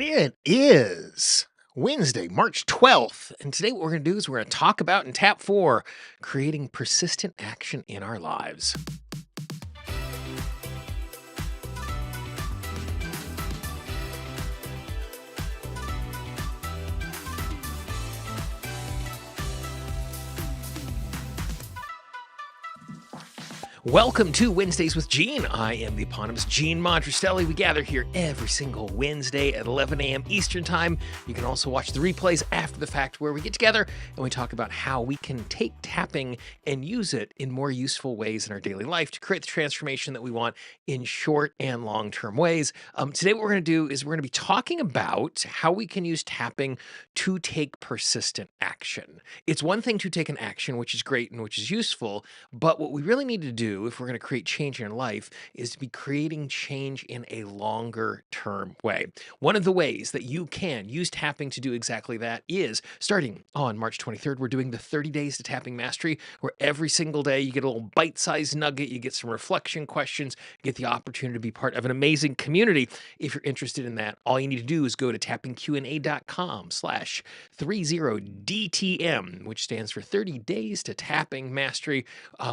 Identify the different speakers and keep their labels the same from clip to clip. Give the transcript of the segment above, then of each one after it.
Speaker 1: It is Wednesday, March 12th. And today, what we're going to do is we're going to talk about in Tap 4 creating persistent action in our lives. Welcome to Wednesdays with Gene. I am the eponymous Gene Monterastelli. We gather here every single Wednesday at 11 a.m. Eastern Time. You can also watch the replays after the fact where we get together and we talk about how we can take tapping and use it in more useful ways in our daily life to create the transformation that we want in short and long-term ways. Today, what we're going to do is we're going to be talking about how we can use tapping to take persistent action. It's one thing to take an action, which is great and which is useful, but what we really need to do if we're going to create change in our life is to be creating change in a longer term way. One of the ways that you can use tapping to do exactly that is starting on March 23rd, we're doing the 30 days to tapping mastery, where every single day you get a little bite-sized nugget, you get some reflection questions, you get the opportunity to be part of an amazing community. If you're interested in that, all you need to do is go to tappingqna.com/30DTM, which stands for 30 days to tapping mastery.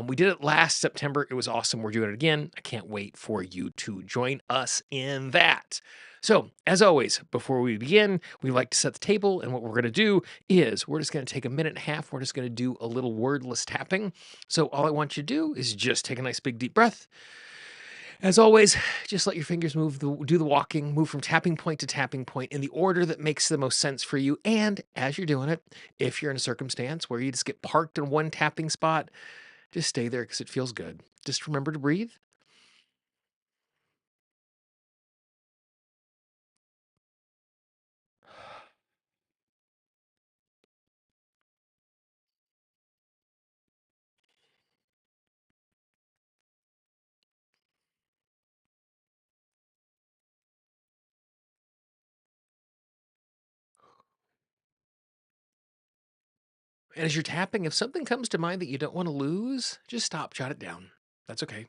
Speaker 1: We did it last September. It was awesome. We're doing it again. I can't wait for you to join us in that. So, as always, before we begin, we like to set the table. And what we're going to do is we're just going to take a minute and a half. We're just going to do a little wordless tapping. So, all I want you to do is just take a nice big deep breath. As always, just let your fingers move, do the walking, move from tapping point to tapping point in the order that makes the most sense for you. And as you're doing it, if you're in a circumstance where you just get parked in one tapping spot, just stay there because it feels good. Just remember to breathe. And as you're tapping, if something comes to mind that you don't want to lose, just stop, jot it down. That's okay.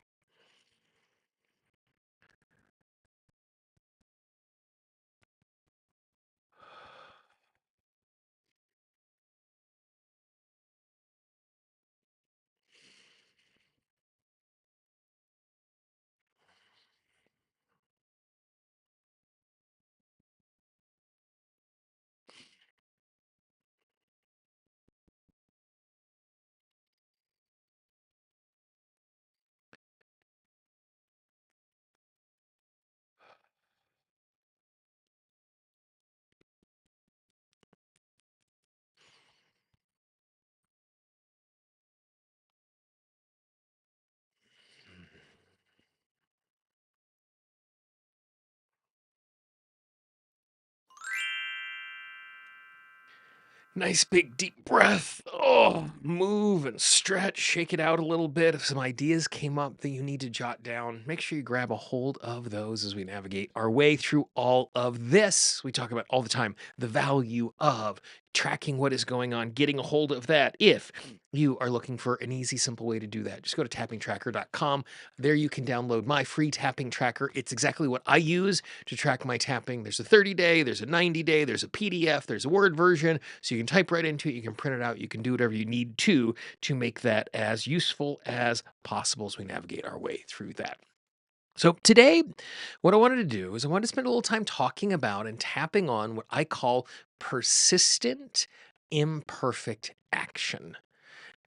Speaker 1: Nice big deep breath. Oh, move and stretch, shake it out a little bit. If some ideas came up that you need to jot down, make sure you grab a hold of those as we navigate our way through all of this. We talk about all the time the value of tracking what is going on, getting a hold of that. If you are looking for an easy, simple way to do that, just go to tappingtracker.com. There you can download my free tapping tracker. It's exactly what I use to track my tapping. There's a 30-day, there's a 90-day, there's a PDF, there's a Word version. So you can type right into it, you can print it out, you can do whatever you need to make that as useful as possible as we navigate our way through that. So today, what I wanted to do is I wanted to spend a little time talking about and tapping on what I call persistent, imperfect action.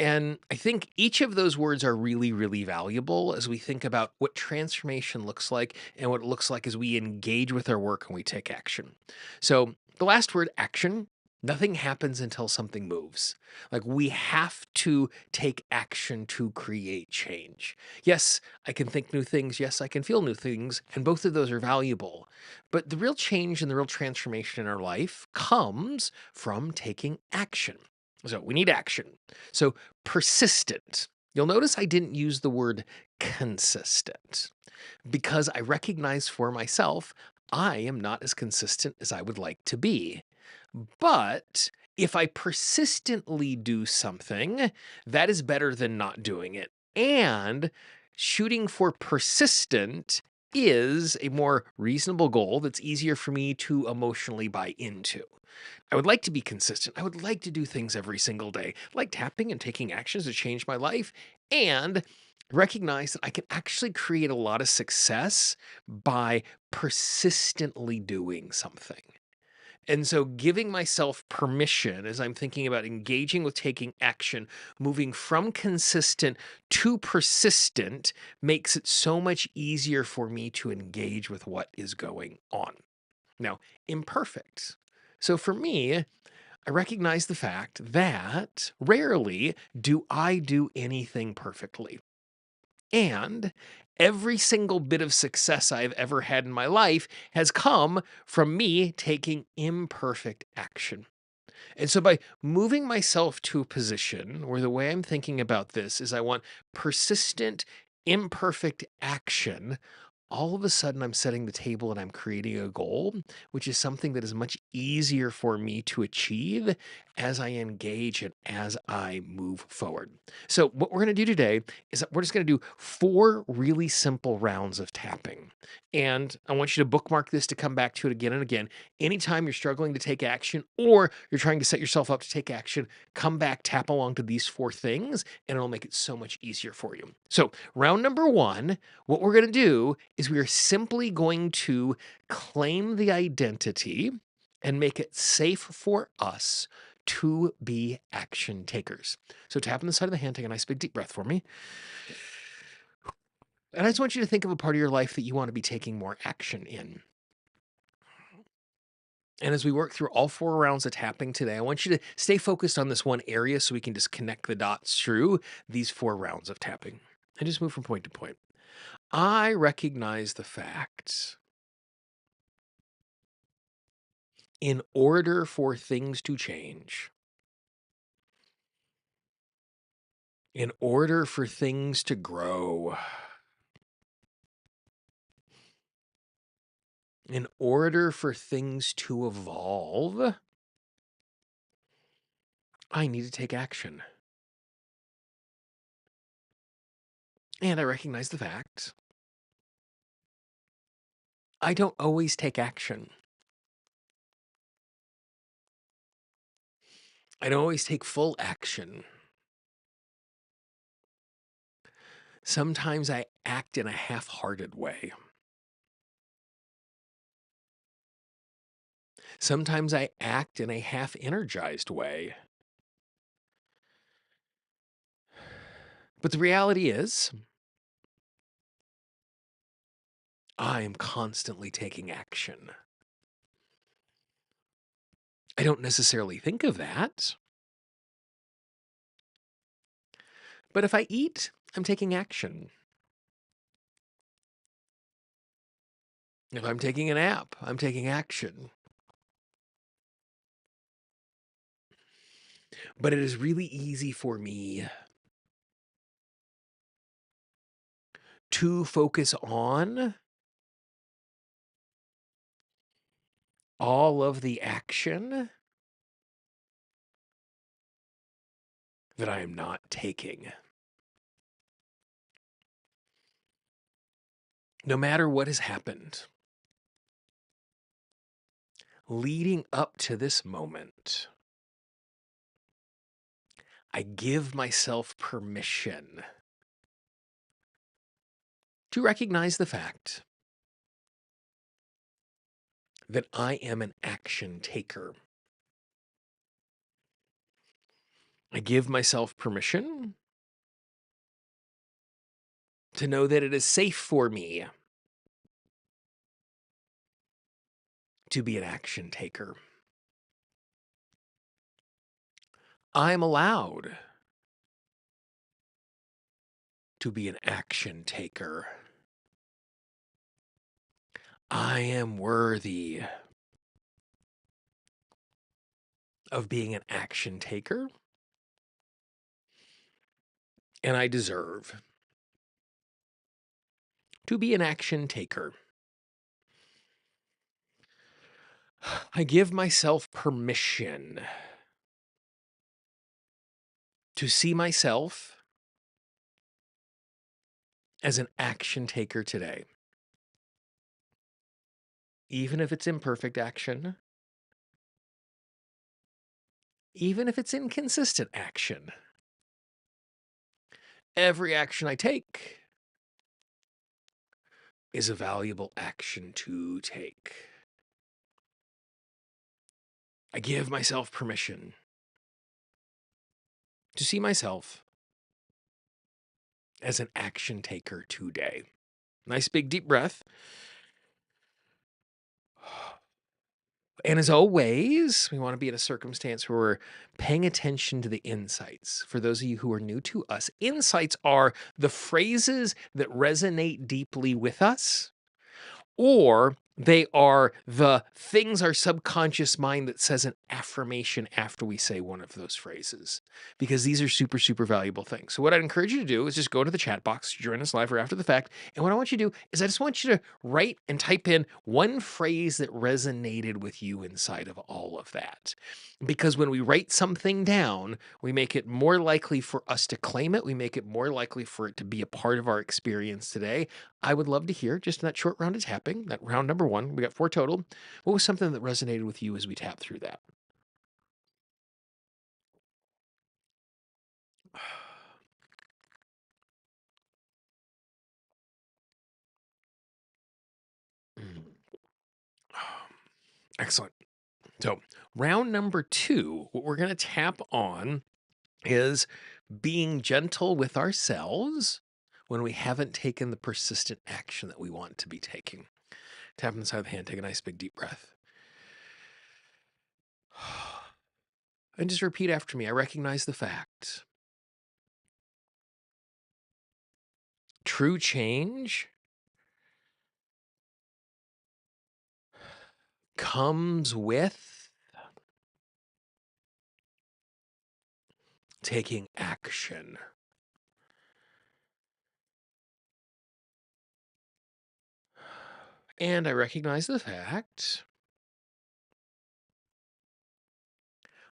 Speaker 1: And I think each of those words are really, really valuable as we think about what transformation looks like and what it looks like as we engage with our work and we take action. So the last word, action, nothing happens until something moves. Like we have to take action to create change. Yes, I can think new things. Yes, I can feel new things. And both of those are valuable. But the real change and the real transformation in our life comes from taking action. So we need action. So persistent. You'll notice I didn't use the word consistent because I recognize for myself I am not as consistent as I would like to be. But if I persistently do something, that is better than not doing it. And shooting for persistent is a more reasonable goal that's easier for me to emotionally buy into. I would like to be consistent. I would like to do things every single day, like tapping and taking actions to change my life, and recognize that I can actually create a lot of success by persistently doing something. And so giving myself permission as I'm thinking about engaging with taking action, moving from consistent to persistent makes it so much easier for me to engage with what is going on. Now, imperfect. So for me, I recognize the fact that rarely do I do anything perfectly. And every single bit of success I've ever had in my life has come from me taking imperfect action. And so by moving myself to a position where the way I'm thinking about this is I want persistent, imperfect action, all of a sudden I'm setting the table and I'm creating a goal, which is something that is much easier for me to achieve as I engage and as I move forward. So, what we're going to do today is that we're just going to do 4 really simple rounds of tapping. And I want you to bookmark this to come back to it again and again. Anytime you're struggling to take action or you're trying to set yourself up to take action, come back, tap along to these 4 things, and it'll make it so much easier for you. So, round number 1, what we're going to do is we are simply going to claim the identity and make it safe for us to be action takers. So tap on the side of the hand, take a nice big deep breath for me. And I just want you to think of a part of your life that you want to be taking more action in. And as we work through all 4 rounds of tapping today, I want you to stay focused on this one area so we can just connect the dots through these 4 rounds of tapping and just move from point to point. I recognize the fact in order for things to change, in order for things to grow, in order for things to evolve, I need to take action. And I recognize the fact I don't always take action. I don't always take full action. Sometimes I act in a half hearted way. Sometimes I act in a half energized way. But the reality is, I am constantly taking action. I don't necessarily think of that, but if I eat, I'm taking action. If I'm taking a nap, I'm taking action. But it is really easy for me to focus on all of the action that I am not taking. No matter what has happened leading up to this moment, I give myself permission to recognize the fact that I am an action taker. I give myself permission to know that it is safe for me to be an action taker. I'm allowed to be an action taker. I am worthy of being an action taker, and I deserve to be an action taker. I give myself permission to see myself as an action taker today. even if it's imperfect action, even if it's inconsistent action. Every action I take is a valuable action to take. I give myself permission to see myself as an action taker today. Nice big deep breath. And as always, we want to be in a circumstance where we're paying attention to the insights. For those of you who are new to us, insights are the phrases that resonate deeply with us, or they are the things our subconscious mind that says an affirmation after we say one of those phrases, because these are super, super valuable things. So what I'd encourage you to do is just go to the chat box, join us live or after the fact. And what I want you to do is I just want you to write and type in one phrase that resonated with you inside of all of that. Because when we write something down, we make it more likely for us to claim it. We make it more likely for it to be a part of our experience today. I would love to hear, just in that short round of tapping, that round number one, we got 4 total. What was something that resonated with you as we tap through that? Mm. Excellent. So, round number 2, what we're going to tap on is being gentle with ourselves when we haven't taken the persistent action that we want to be taking. Tap on the side of the hand, take a nice big deep breath. And just repeat after me. I recognize the fact. True change comes with taking action. And I recognize the fact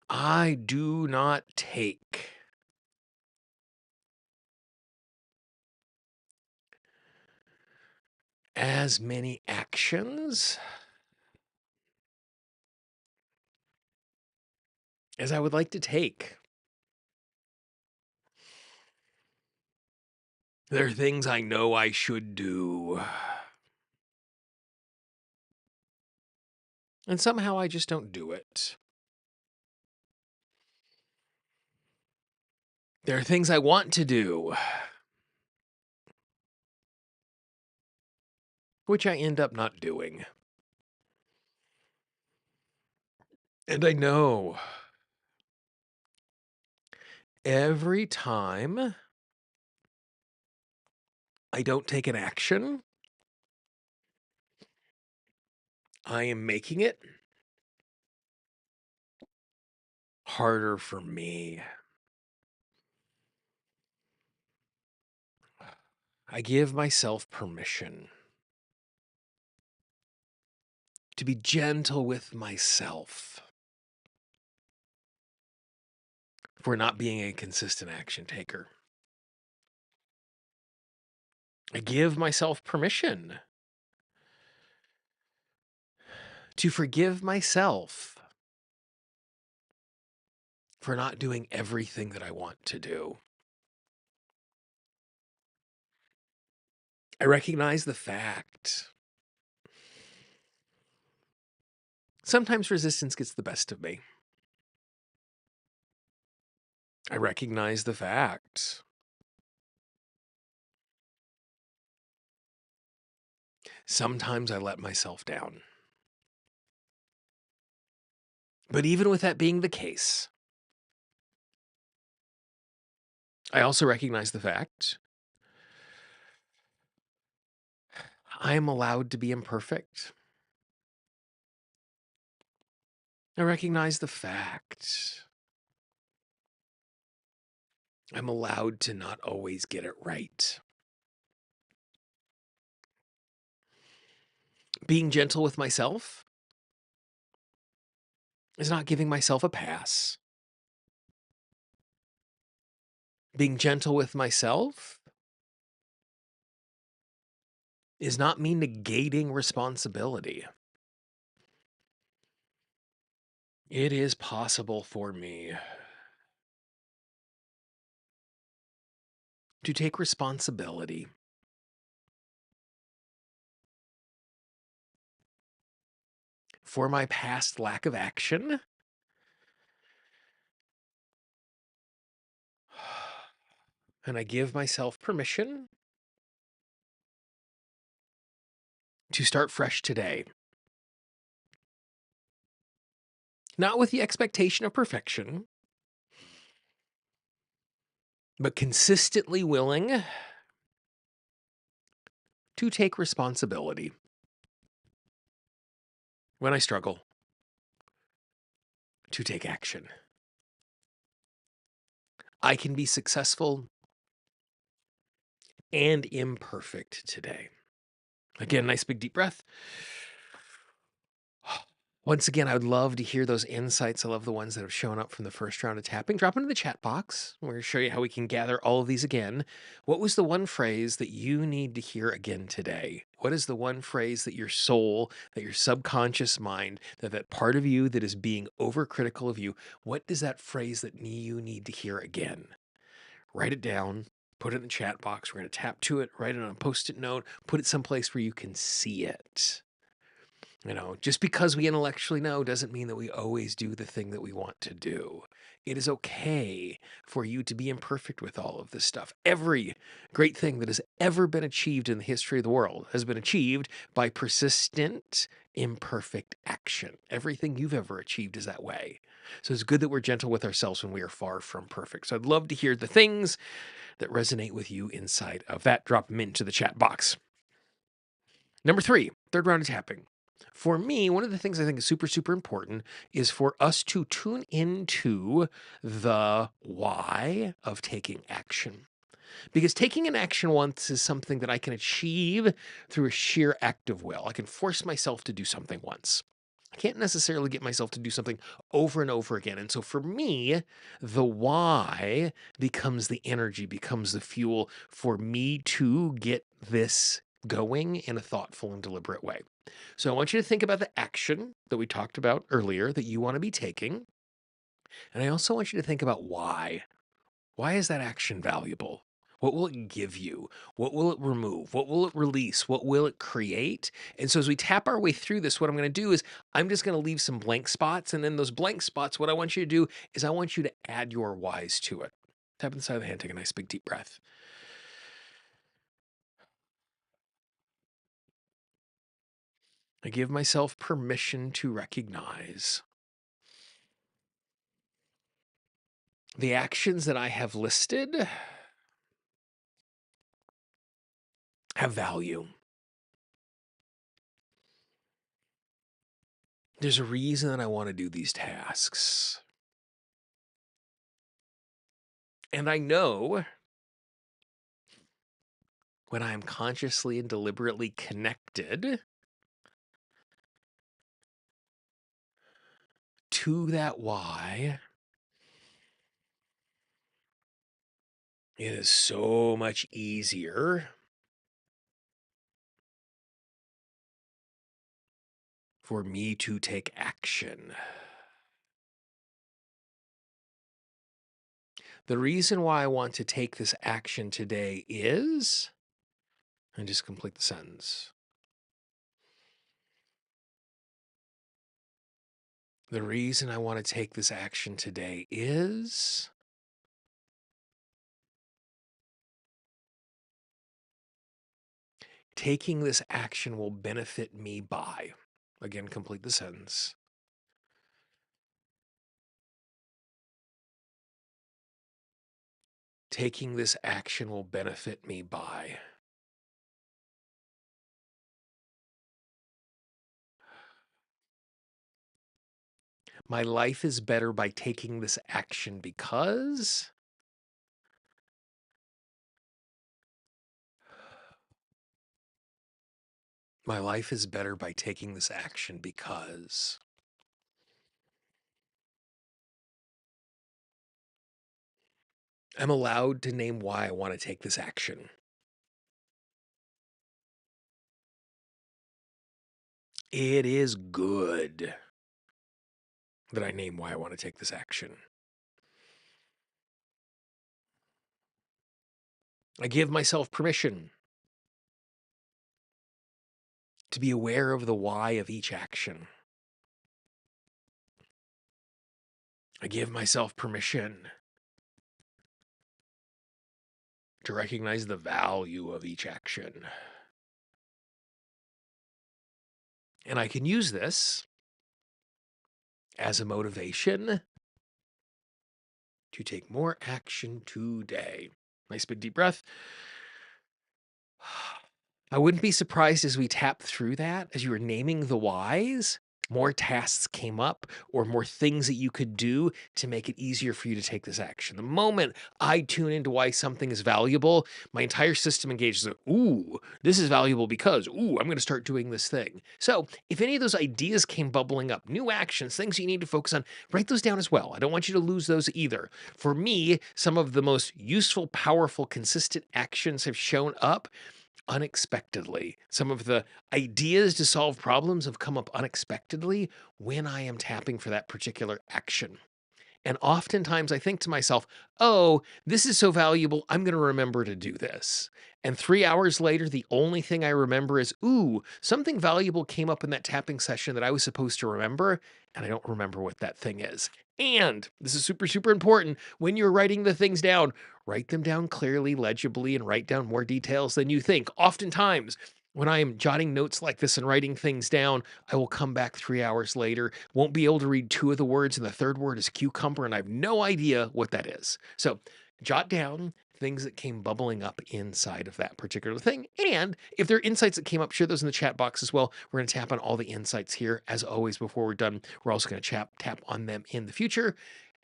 Speaker 1: I do not take as many actions as I would like to take. There are things I know I should do, and somehow I just don't do it. There are things I want to do, which I end up not doing. And I know every time I don't take an action, I am making it harder for me. I give myself permission to be gentle with myself for not being a consistent action taker. I give myself permission to forgive myself for not doing everything that I want to do. I recognize the fact sometimes resistance gets the best of me. I recognize the fact sometimes I let myself down. But even with that being the case, I also recognize the fact I am allowed to be imperfect. I recognize the fact I'm allowed to not always get it right. Being gentle with myself is not giving myself a pass. Being gentle with myself is not me negating responsibility. It is possible for me to take responsibility for my past lack of action. And I give myself permission to start fresh today. Not with the expectation of perfection, but consistently willing to take responsibility when I struggle, to take action. I can be successful and imperfect today. Again, nice big deep breath. Once again, I would love to hear those insights. I love the ones that have shown up from the first round of tapping. Drop into the chat box. We're going to show you how we can gather all of these again. What was the one phrase that you need to hear again today? What is the one phrase that your soul, that your subconscious mind, that part of you that is being overcritical of you, what is that phrase that you need to hear again? Write it down. Put it in the chat box. We're going to tap to it, write it on a post-it note, put it someplace where you can see it. Just because we intellectually know doesn't mean that we always do the thing that we want to do. It is okay for you to be imperfect with all of this stuff. Every great thing that has ever been achieved in the history of the world has been achieved by persistent, imperfect action. Everything you've ever achieved is that way. So it's good that we're gentle with ourselves when we are far from perfect. So I'd love to hear the things that resonate with you inside of that. Drop them into the chat box. Number 3, third round of tapping. For me, one of the things I think is super, super important is for us to tune into the why of taking action. Because taking an action once is something that I can achieve through a sheer act of will. I can force myself to do something once. I can't necessarily get myself to do something over and over again. And so for me, the why becomes the energy, becomes the fuel for me to get this going in a thoughtful and deliberate way. So I want you to think about the action that we talked about earlier that you want to be taking. And I also want you to think about why. Why is that action valuable? What will it give you? What will it remove? What will it release? What will it create? And so as we tap our way through this, what I'm going to do is I'm just going to leave some blank spots. And then those blank spots, what I want you to do is I want you to add your whys to it. Tap inside the hand, take a nice big deep breath. I give myself permission to recognize the actions that I have listed have value. There's a reason that I want to do these tasks. And I know when I am consciously and deliberately connected to that why, it is so much easier for me to take action. The reason why I want to take this action today is, and just complete the sentence. The reason I want to take this action today is, taking this action will benefit me by, again, complete the sentence. Taking this action will benefit me by. My life is better by taking this action because. My life is better by taking this action because. I'm allowed to name why I want to take this action. It is good that I name why I want to take this action. I give myself permission to be aware of the why of each action. I give myself permission to recognize the value of each action. And I can use this as a motivation to take more action today. Nice big deep breath. I wouldn't be surprised as we tap through that, as you were naming the whys, more tasks came up or more things that you could do to make it easier for you to take this action. The moment I tune into why something is valuable, my entire system engages. Ooh, this is valuable because, ooh, I'm going to start doing this thing. So if any of those ideas came bubbling up, new actions, things you need to focus on, write those down as well. I don't want you to lose those either. For me, some of the most useful, powerful, consistent actions have shown up unexpectedly. Some of the ideas to solve problems have come up unexpectedly when I am tapping for that particular action. And oftentimes I think to myself, oh, this is so valuable, I'm going to remember to do this. And 3 hours later, the only thing I remember is, ooh, something valuable came up in that tapping session that I was supposed to remember, and I don't remember what that thing is. And this is super, super important. When you're writing the things down, write them down clearly, legibly, and write down more details than you think. Oftentimes, when I am jotting notes like this and writing things down, I will come back 3 hours later, won't be able to read two of the words, and the third word is cucumber, and I have no idea what that is. So jot down things that came bubbling up inside of that particular thing. And if there are insights that came up, share those in the chat box as well. We're going to tap on all the insights here. As always, before we're done, we're also going to tap on them in the future.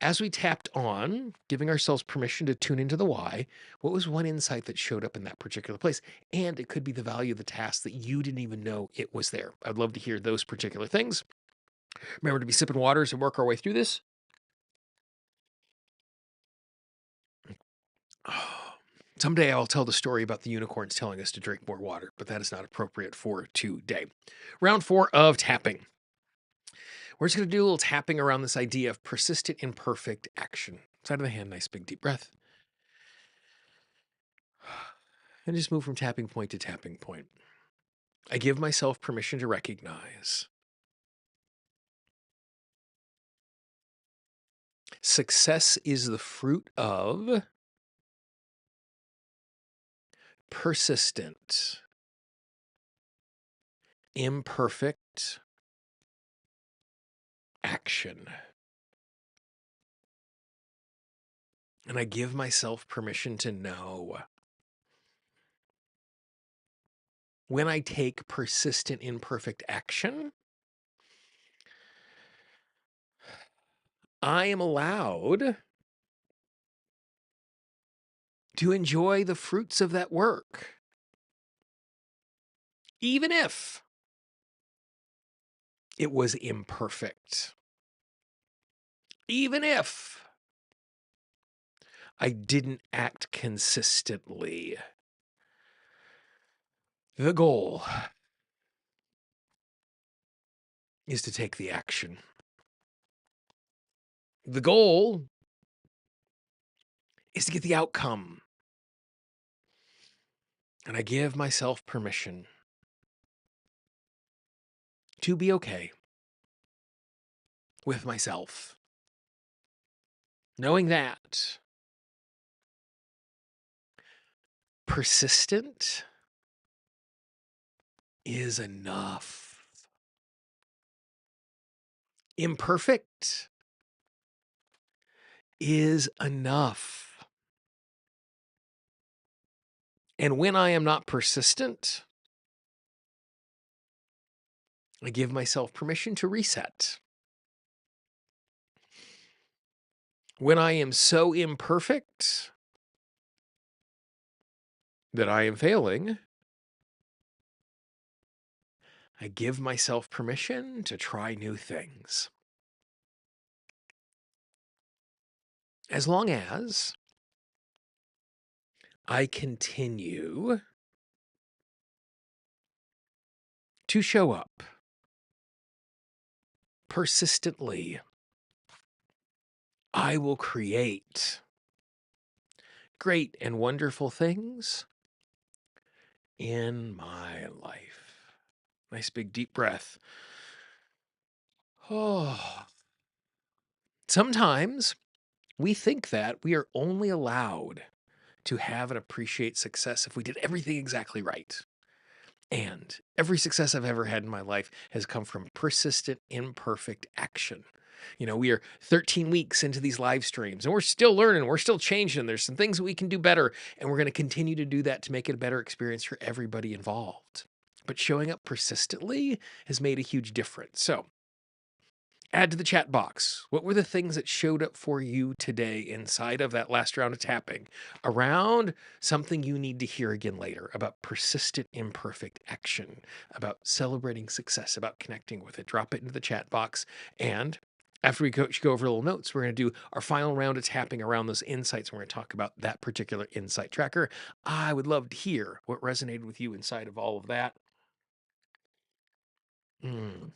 Speaker 1: As we tapped on giving ourselves permission to tune into the why, what was one insight that showed up in that particular place? And it could be the value of the task that you didn't even know it was there. I'd love to hear those particular things. Remember to be sipping waters and work our way through this. Someday I'll tell the story about the unicorns telling us to drink more water, but that is not appropriate for today. Round 4 of tapping. We're just going to do a little tapping around this idea of persistent imperfect action. Side of the hand, nice big deep breath. And just move from tapping point to tapping point. I give myself permission to recognize success is the fruit of persistent, imperfect action. And I give myself permission to know when I take persistent, imperfect action, I am allowed to enjoy the fruits of that work, even if it was imperfect, even if I didn't act consistently. The goal is to take the action. The goal is to get the outcome. And I give myself permission to be okay with myself, knowing that persistent is enough. Imperfect is enough. And when I am not persistent, I give myself permission to reset. When I am so imperfect that I am failing, I give myself permission to try new things. As long as I continue to show up persistently I will create great and wonderful things in my life. Nice big deep breath. Oh, sometimes we think that we are only allowed to have and appreciate success if we did everything exactly right. And every success I've ever had in my life has come from persistent, imperfect action. We are 13 weeks into these live streams and we're still learning, we're still changing. There's some things that we can do better, and we're going to continue to do that to make it a better experience for everybody involved. But showing up persistently has made a huge difference. So, add to the chat box. What were the things that showed up for you today inside of that last round of tapping around something you need to hear again later about persistent, imperfect action, about celebrating success, about connecting with it? Drop it into the chat box. And after we go over little notes, we're going to do our final round of tapping around those insights. We're going to talk about that particular insight tracker. I would love to hear what resonated with you inside of all of that. Mm.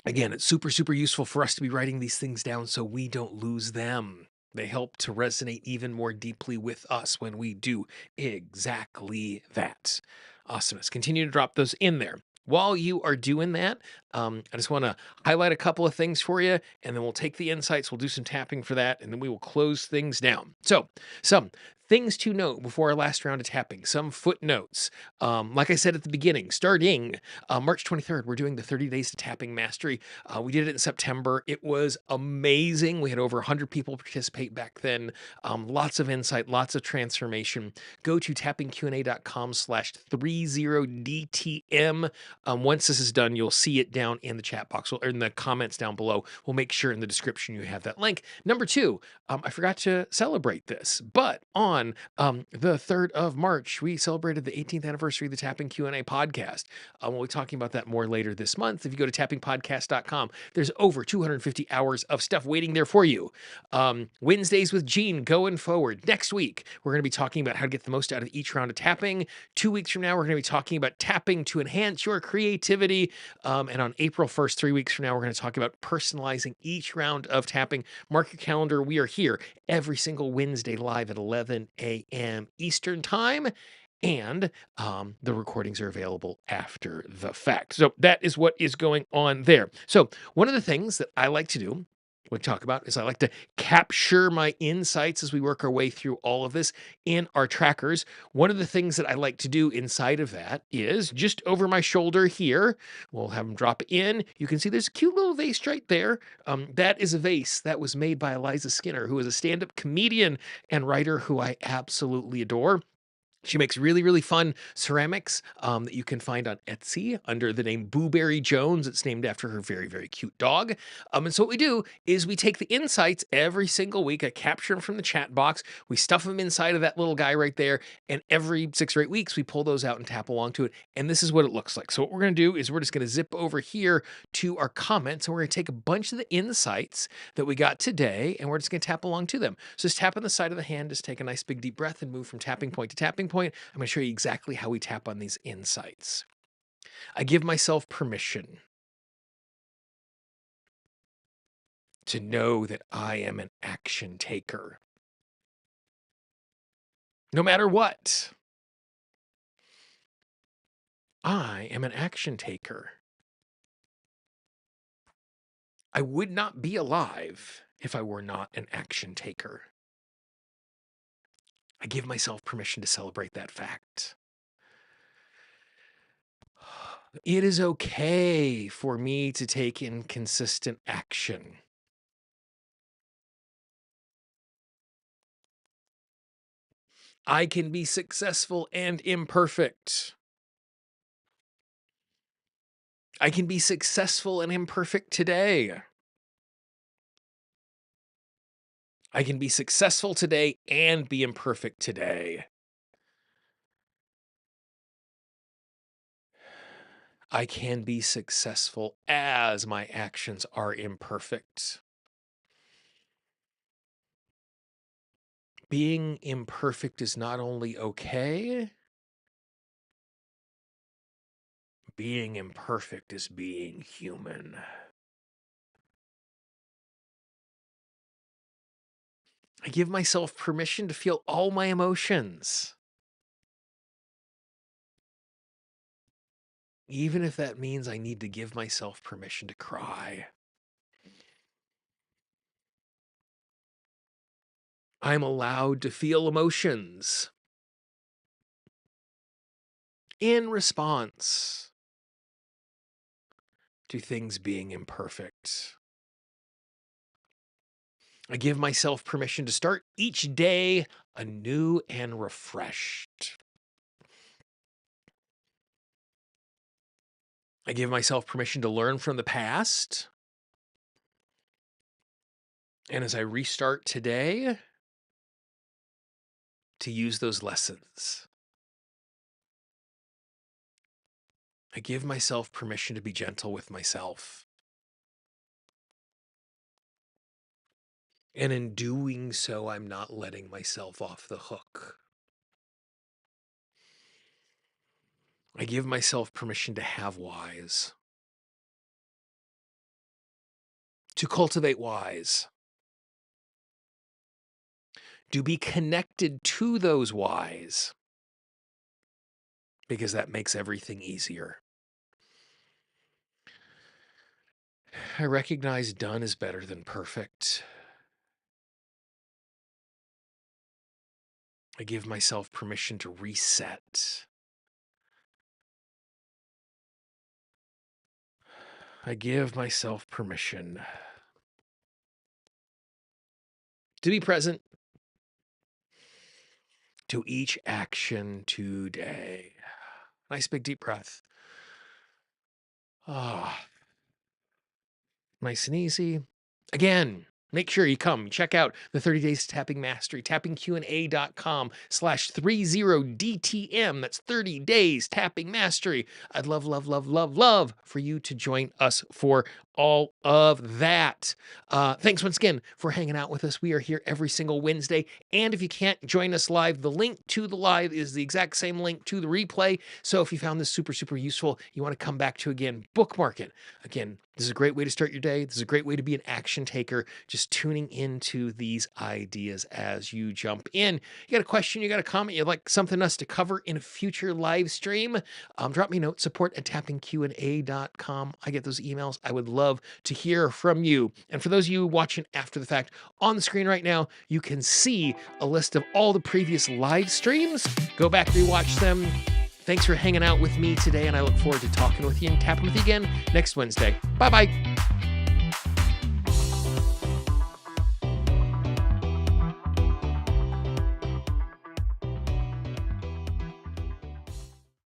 Speaker 1: Again, it's super, super useful for us to be writing these things down so we don't lose them. They help to resonate even more deeply with us when we do exactly that. Awesome. Let's continue to drop those in there. While you are doing that, I just want to highlight a couple of things for you, and then we'll take the insights, we'll do some tapping for that, and then we will close things down. So, some things to note before our last round of tapping, some footnotes. Like I said at the beginning, starting March 23rd, we're doing the 30 Days to Tapping Mastery. We did it in September. It was amazing. We had over 100 people participate back then. Lots of insight, lots of transformation. Go to tappingqa.com/30DTM. Once this is done, you'll see it down in the chat box or in the comments down below. We'll make sure in the description you have that link. Number two, I forgot to celebrate this, but on the 3rd of March, we celebrated the 18th anniversary of the Tapping Q&A podcast. We'll be talking about that more later this month. If you go to tappingpodcast.com, there's over 250 hours of stuff waiting there for you. Wednesdays with Gene going forward. Next week, we're going to be talking about how to get the most out of each round of tapping. 2 weeks from now, we're going to be talking about tapping to enhance your creativity. And on April 1st, 3 weeks from now, we're going to talk about personalizing each round of tapping. Mark your calendar. We are here every single Wednesday live at 11 a.m. Eastern Time. And the recordings are available after the fact. So that is what is going on there. So one of the things that I like to do, we talk about, is I like to capture my insights as we work our way through all of this in our trackers. One of the things that I like to do inside of that is just over my shoulder here, we'll have them drop in. You can see there's a cute little vase right there. That is a vase that was made by Eliza Skinner, who is a stand-up comedian and writer who I absolutely adore. She makes really, really fun ceramics that you can find on Etsy under the name Booberry Jones. It's named after her very, very cute dog. And so what we do is we take the insights every single week. I capture them from the chat box. We stuff them inside of that little guy right there. And every 6 or 8 weeks, we pull those out and tap along to it. And this is what it looks like. So what we're going to do is we're just going to zip over here to our comments. And we're going to take a bunch of the insights that we got today, and we're just going to tap along to them. So just tap on the side of the hand. Just take a nice big deep breath and move from tapping point to tapping point. I'm going to show you exactly how we tap on these insights. I give myself permission to know that I am an action taker. No matter what, I am an action taker. I would not be alive if I were not an action taker. I give myself permission to celebrate that fact. It is okay for me to take inconsistent action. I can be successful and imperfect. I can be successful and imperfect today. I can be successful today and be imperfect today. I can be successful as my actions are imperfect. Being imperfect is not only okay, being imperfect is being human. I give myself permission to feel all my emotions, even if that means I need to give myself permission to cry. I'm allowed to feel emotions in response to things being imperfect. I give myself permission to start each day anew and refreshed. I give myself permission to learn from the past. And as I restart today, to use those lessons. I give myself permission to be gentle with myself. And in doing so, I'm not letting myself off the hook. I give myself permission to have whys, to cultivate whys, to be connected to those whys, because that makes everything easier. I recognize done is better than perfect. I give myself permission to reset. I give myself permission to be present to each action today. Nice big deep breath. Ah, nice and easy. Again, make sure you come check out the 30 Days to Tapping Mastery, tappingqa.com/30DTM. That's 30 Days Tapping Mastery. I'd love, love, love, love, love for you to join us for all of that. Thanks once again for hanging out with us. We are here every single Wednesday. And if you can't join us live, the link to the live is the exact same link to the replay. So if you found this super, super useful, you want to come back to again, bookmark it. Again, this is a great way to start your day. This is a great way to be an action taker, just tuning into these ideas as you jump in. You got a question, you got a comment, you'd like something us to cover in a future live stream, drop me a note, support@tappingqa.com. I get those emails. I would love to hear from you. And for those of you watching after the fact, on the screen right now, you can see a list of all the previous live streams. Go back, rewatch them. Thanks for hanging out with me today, and I look forward to talking with you and tapping with you again next Wednesday. Bye-bye.